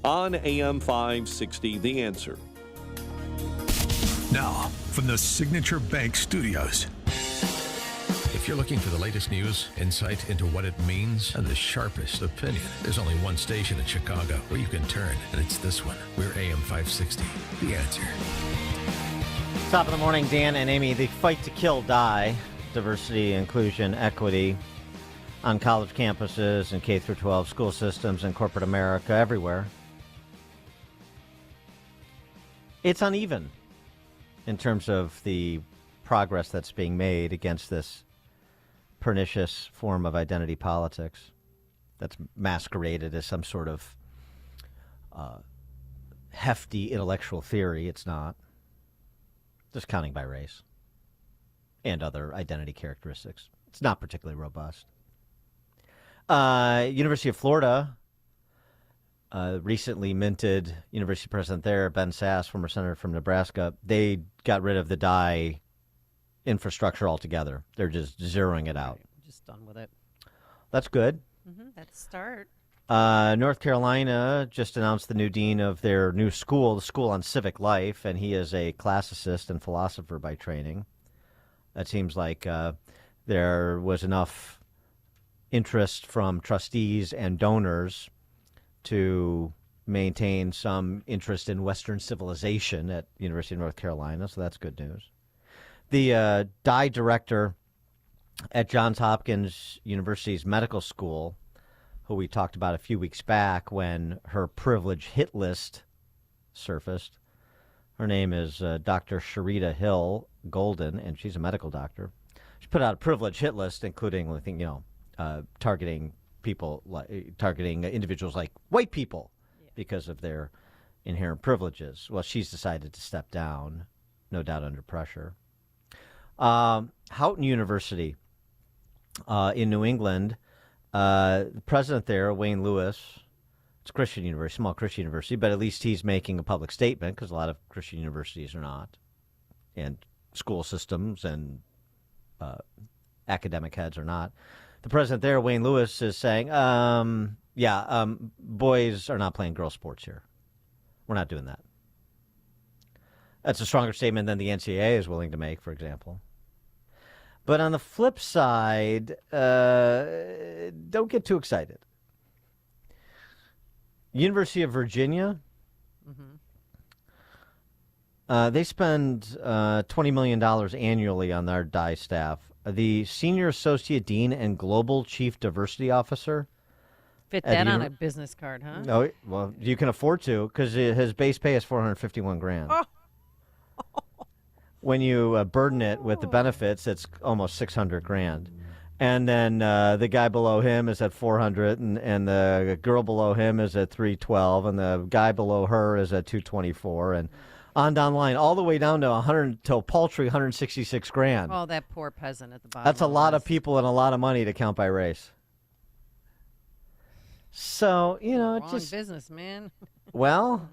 on AM 560, The Answer. Now, from the Signature Bank Studios. If you're looking for the latest news, insight into what it means, and the sharpest opinion, there's only one station in Chicago where you can turn, and it's this one. We're AM 560, The Answer. Top of the morning, Dan and Amy. The fight to kill die, diversity, inclusion, equity on college campuses and K-12 school systems and corporate America, everywhere. It's uneven in terms of the progress that's being made against this pernicious form of identity politics that's masqueraded as some sort of hefty intellectual theory. It's not. Just counting by race and other identity characteristics. It's not particularly robust. University of Florida recently minted university president there, Ben Sasse, former senator from Nebraska. They got rid of the DIE infrastructure altogether. They're just zeroing it out. Right, just done with it. That's good. That's a start. North Carolina just announced the new dean of their new school, the School on Civic Life, and he is a classicist and philosopher by training. That seems like there was enough interest from trustees and donors to maintain some interest in Western civilization at University of North Carolina, so that's good news. The DIE director at Johns Hopkins University's medical school, who we talked about a few weeks back when her privilege hit list surfaced. Her name is Dr. Sharita Hill Golden, and she's a medical doctor. She put out a privilege hit list, including, I think, targeting people, targeting individuals like white people because of their inherent privileges. Well, she's decided to step down, no doubt under pressure. Houghton University in New England. The president there, Wayne Lewis, it's a Christian university, small Christian university, but at least he's making a public statement because a lot of Christian universities are not, and school systems and academic heads are not. The president there, Wayne Lewis, is saying, boys are not playing girls' sports here. We're not doing that. That's a stronger statement than the NCAA is willing to make, for example. But on the flip side, don't get too excited. University of Virginia, they spend $20 million annually on their DIE staff. The Senior Associate Dean and Global Chief Diversity Officer. Fit that on a business card, huh? No, well, you can afford to because his base pay is $451,000. Oh. When you burden it with the benefits, it's almost $600,000. And then the guy below him is at $400,000, and the girl below him is at $312,000, and the guy below her is at $224,000, and on down the line, all the way down to a paltry $166,000. Oh, that poor peasant at the bottom. That's a lot of people and a lot of money to count by race. So Wrong business, man. Well.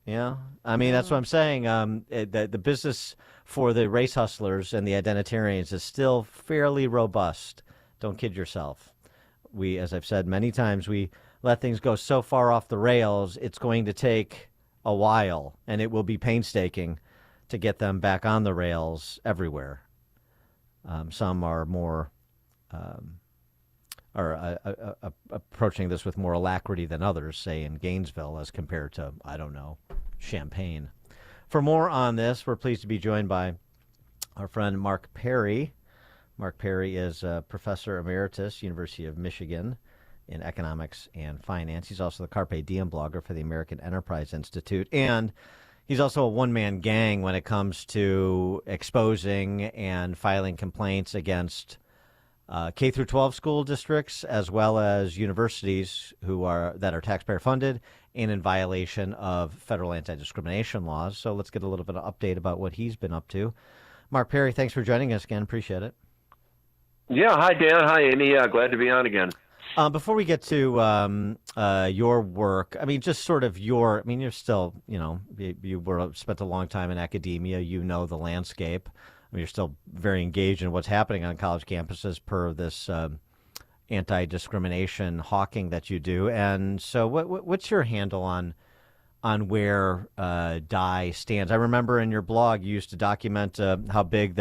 Yeah, I mean, that's what I'm saying. The business for the race hustlers and the identitarians is still fairly robust. Don't kid yourself. We, as I've said many times, we let things go so far off the rails, it's going to take a while, and it will be painstaking to get them back on the rails everywhere. Some are more approaching this with more alacrity than others, say in Gainesville, as compared to, I don't know, Champaign. For more on this, we're pleased to be joined by our friend Mark Perry. Mark Perry is a professor emeritus, University of Michigan, in economics and finance. He's also the Carpe Diem blogger for the American Enterprise Institute, and he's also a one-man gang when it comes to exposing and filing complaints against K-12 school districts as well as universities that are taxpayer funded and in violation of federal anti-discrimination laws. So let's get a little bit of update about what he's been up to. Mark Perry, thanks for joining us again. Appreciate it. Yeah. Hi, Dan. Hi, Amy. Glad to be on again. Before we get to your work, I mean, just sort of you're still, you spent a long time in academia. You know the landscape. I mean, you're still very engaged in what's happening on college campuses per this anti-discrimination hawking that you do. And so what's your handle on where DIE stands? I remember in your blog you used to document how big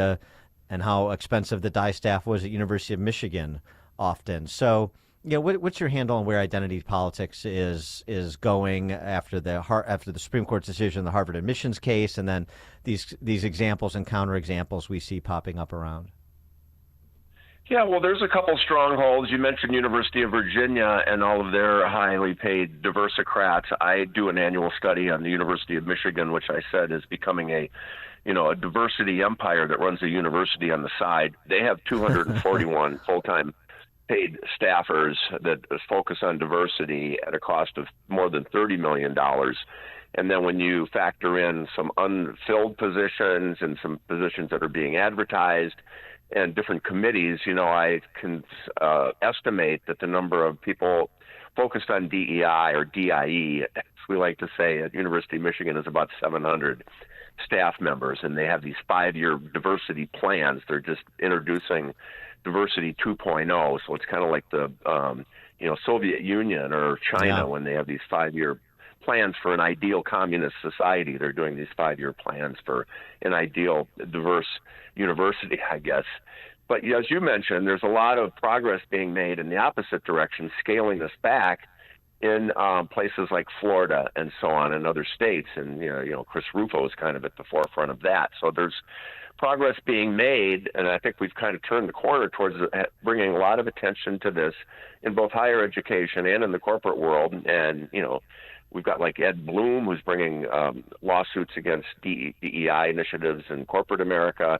and how expensive the DIE staff was at University of Michigan often. So, what's your handle on where identity politics is going after the Supreme Court's decision, the Harvard admissions case, and then these examples and counterexamples we see popping up around? Yeah, well, there's a couple strongholds. You mentioned University of Virginia and all of their highly paid diversicrats. I do an annual study on the University of Michigan, which I said is becoming a diversity empire that runs a university on the side. They have 241 full-time paid staffers that focus on diversity at a cost of more than $30 million. And then when you factor in some unfilled positions and some positions that are being advertised and different committees, I can estimate that the number of people focused on DEI or DIE, as we like to say at University of Michigan, is about 700 staff members, and they have these 5-year diversity plans. They're just introducing diversity 2.0, so it's kind of like the Soviet Union or China when they have these 5-year plans for an ideal communist society. They're doing these 5-year plans for an ideal diverse university, I guess. But as you mentioned, there's a lot of progress being made in the opposite direction, scaling this back in places like Florida and so on, and other states. And Chris Rufo is kind of at the forefront of that. So there's progress being made, and I think we've kind of turned the corner towards bringing a lot of attention to this in both higher education and in the corporate world. And we've got like Ed Bloom, who's bringing lawsuits against DEI initiatives in corporate America.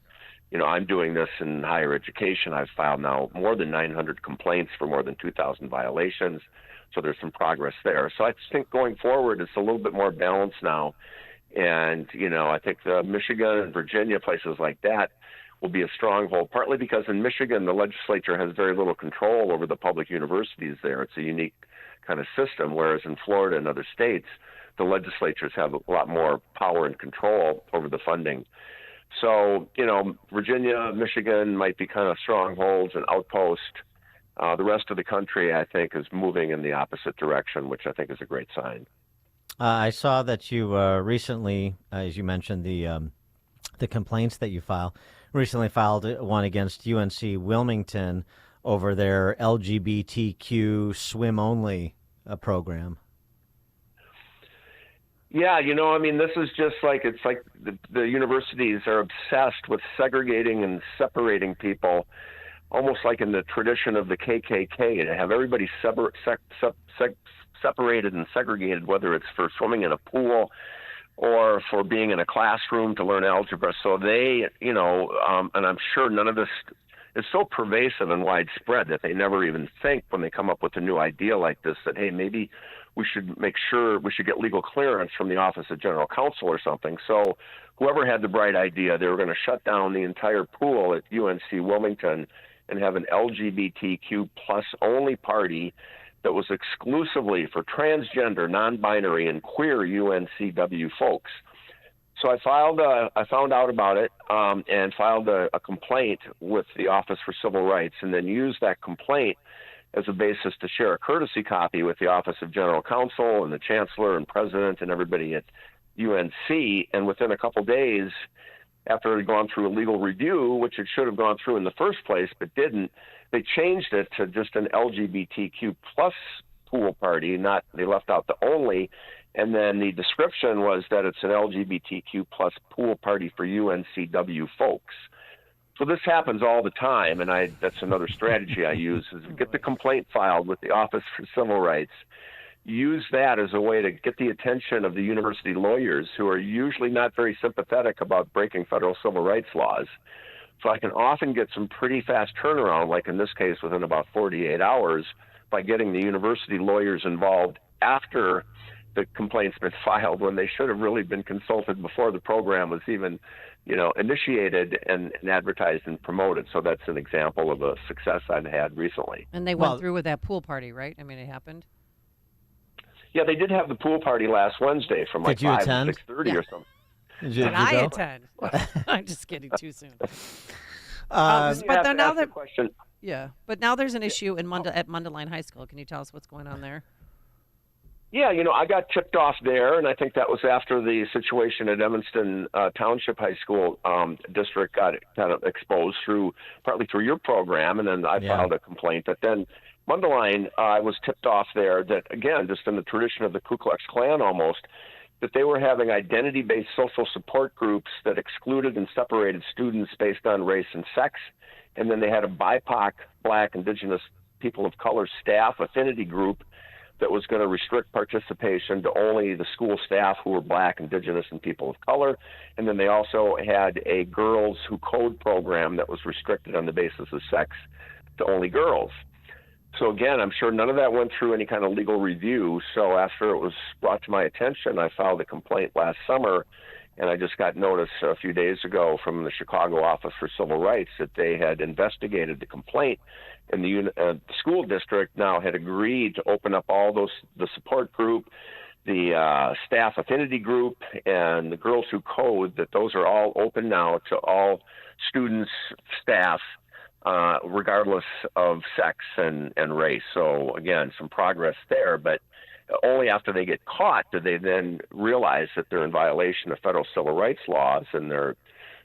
I'm doing this in higher education. I've filed now more than 900 complaints for more than 2,000 violations. So there's some progress there. So I think going forward, it's a little bit more balanced now. And, I think Michigan and Virginia, places like that, will be a stronghold, partly because in Michigan, the legislature has very little control over the public universities there. It's a unique kind of system, whereas in Florida and other states, the legislatures have a lot more power and control over the funding. So, Virginia, Michigan might be kind of strongholds and outposts. The rest of the country, I think, is moving in the opposite direction, which I think is a great sign. I saw that you recently, as you mentioned, the complaints that you recently filed one against UNC Wilmington over their LGBTQ swim-only program. Yeah, this is just like, it's like the universities are obsessed with segregating and separating people, almost like in the tradition of the KKK, to have everybody separated and segregated, whether it's for swimming in a pool or for being in a classroom to learn algebra. So they, and I'm sure none of this is so pervasive and widespread that they never even think when they come up with a new idea like this that, hey, maybe we should get legal clearance from the Office of General Counsel or something. So whoever had the bright idea, they were going to shut down the entire pool at UNC Wilmington and have an LGBTQ plus only party that was exclusively for transgender, non-binary, and queer UNCW folks. So I found out about it and filed a complaint with the Office for Civil Rights, and then used that complaint as a basis to share a courtesy copy with the Office of General Counsel and the Chancellor and President and everybody at UNC. And within a couple days, after it had gone through a legal review, which it should have gone through in the first place but didn't, they changed it to just an LGBTQ plus pool party. They left out the only, and then the description was that it's an LGBTQ plus pool party for UNCW folks. So this happens all the time, and that's another strategy I use, is get the complaint filed with the Office for Civil Rights, use that as a way to get the attention of the university lawyers, who are usually not very sympathetic about breaking federal civil rights laws. So I can often get some pretty fast turnaround, like in this case within about 48 hours, by getting the university lawyers involved after the complaint's been filed, when they should have really been consulted before the program was even, initiated and advertised and promoted. So that's an example of a success I've had recently. And they went through with that pool party, right? I mean, it happened. Yeah, they did have the pool party last Wednesday from like 5 to 6:30 or something. Did I attend? I'm just kidding. Too soon. But then now that question. Yeah, but now there's an issue in at Mundelein High School. Can you tell us what's going on there? Yeah, I got tipped off there, and I think that was after the situation at Evanston Township High School district got kind of exposed partly through your program, and then I filed a complaint. But then Mundelein, I was tipped off there that, again, just in the tradition of the Ku Klux Klan almost, that they were having identity-based social support groups that excluded and separated students based on race and sex. And then they had a BIPOC, Black, Indigenous, People of Color staff affinity group that was going to restrict participation to only the school staff who were Black, Indigenous, and People of Color. And then they also had a Girls Who Code program that was restricted on the basis of sex to only girls. So again, I'm sure none of that went through any kind of legal review. So after it was brought to my attention, I filed a complaint last summer, and I just got notice a few days ago from the Chicago Office for Civil Rights that they had investigated the complaint, and the school district now had agreed to open up all the support group, the staff affinity group, and the Girls Who Code, that those are all open now to all students, staff, regardless of sex and race. So again, some progress there, but only after they get caught do they then realize that they're in violation of federal civil rights laws and their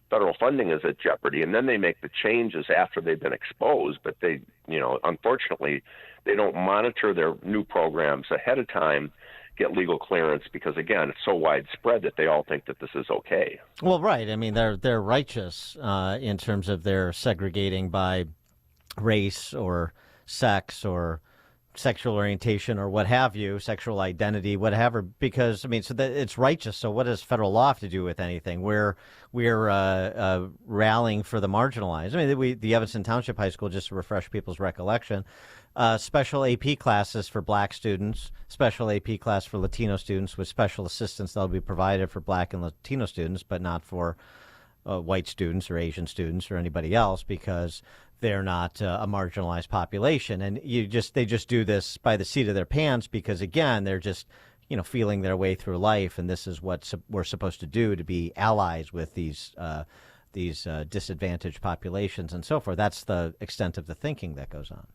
federal funding is at jeopardy. And then they make the changes after they've been exposed. But they, unfortunately, they don't monitor their new programs ahead of time, get legal clearance, because again, it's so widespread that they all think that this is okay. Well, right. I mean, they're righteous in terms of their segregating by race or sex or sexual orientation or what have you, sexual identity, whatever, because, I mean, so that it's righteous. So what does federal law have to do with anything? We're rallying for the marginalized. I mean, the Evanston Township High School, just to refresh people's recollection, special AP classes for Black students, special AP class for Latino students with special assistance that'll be provided for Black and Latino students, but not for white students or Asian students or anybody else, because they're not a marginalized population. And they just do this by the seat of their pants because, again, they're just, feeling their way through life. And this is what we're supposed to do, to be allies with these disadvantaged populations and so forth. That's the extent of the thinking that goes on.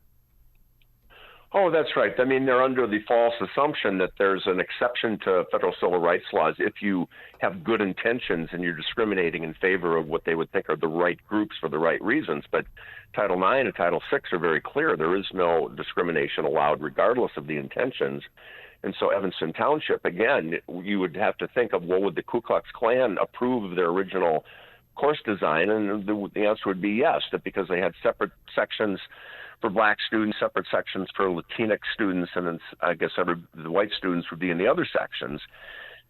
Oh, that's right. I mean, they're under the false assumption that there's an exception to federal civil rights laws if you have good intentions and you're discriminating in favor of what they would think are the right groups for the right reasons. But Title IX and Title VI are very clear. There is no discrimination allowed regardless of the intentions. And so Evanston Township, again, you would have to think of, well, would the Ku Klux Klan approve of their original course design? And the answer would be yes, that because they had separate sections for Black students, separate sections for Latinx students, and then I guess the white students would be in the other sections.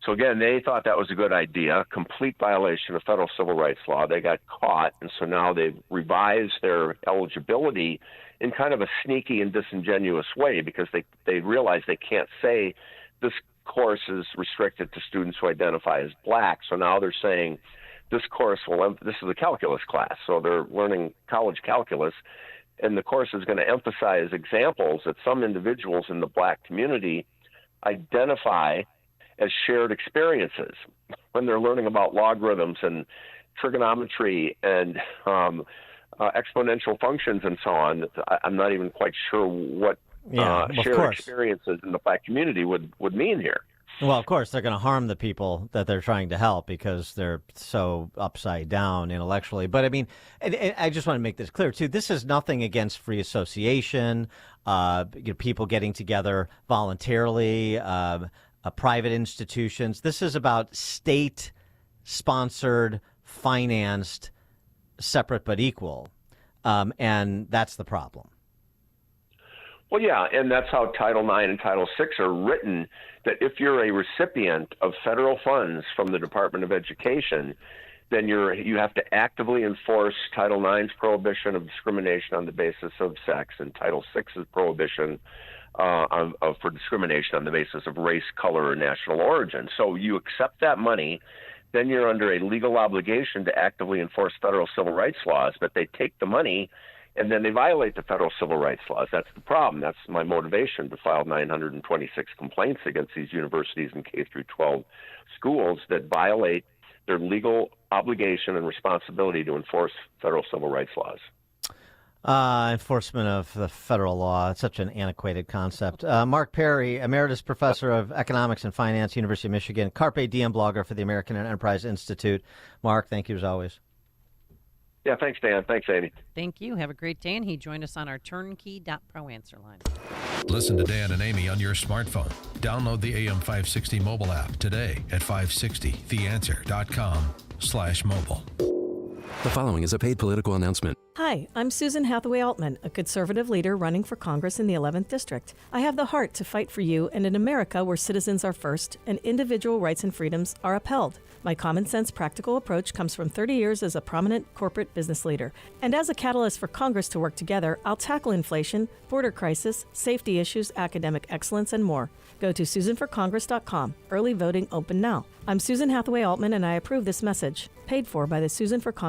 So again, they thought that was a good idea, complete violation of federal civil rights law. They got caught, and so now they've revised their eligibility in kind of a sneaky and disingenuous way, because they realize they can't say this course is restricted to students who identify as Black. So now they're saying this course this is a calculus class, so they're learning college calculus, and the course is going to emphasize examples that some individuals in the Black community identify as shared experiences when they're learning about logarithms and trigonometry and exponential functions and so on. I'm not even quite sure what shared experiences in the Black community would mean here. Well, of course, they're going to harm the people that they're trying to help because they're so upside down intellectually. But I mean, and I just want to make this clear, too. This is nothing against free association, people getting together voluntarily, private institutions. This is about state-sponsored, financed, separate but equal. And that's the problem. Well, yeah, and that's how Title IX and Title VI are written, that if you're a recipient of federal funds from the Department of Education, then you have to actively enforce Title IX's prohibition of discrimination on the basis of sex and Title VI's prohibition for discrimination on the basis of race, color, or national origin. So you accept that money, then you're under a legal obligation to actively enforce federal civil rights laws, but they take the money and then they violate the federal civil rights laws. That's the problem. That's my motivation to file 926 complaints against these universities and K-12 schools that violate their legal obligation and responsibility to enforce federal civil rights laws. Enforcement of the federal law. It's such an antiquated concept. Mark Perry, Emeritus Professor of Economics and Finance, University of Michigan, Carpe Diem blogger for the American Enterprise Institute. Mark, thank you as always. Yeah, thanks, Dan. Thanks, Amy. Thank you. Have a great day. And he joined us on our turnkey.pro answer line. Listen to Dan and Amy on your smartphone. Download the AM 560 mobile app today at 560theanswer.com/mobile. The following is a paid political announcement. Hi, I'm Susan Hathaway Altman, a conservative leader running for Congress in the 11th District. I have the heart to fight for you and an America where citizens are first and individual rights and freedoms are upheld. My common sense, practical approach comes from 30 years as a prominent corporate business leader. And as a catalyst for Congress to work together, I'll tackle inflation, border crisis, safety issues, academic excellence, and more. Go to SusanForCongress.com. Early voting open now. I'm Susan Hathaway Altman, and I approve this message. Paid for by the Susan for Congress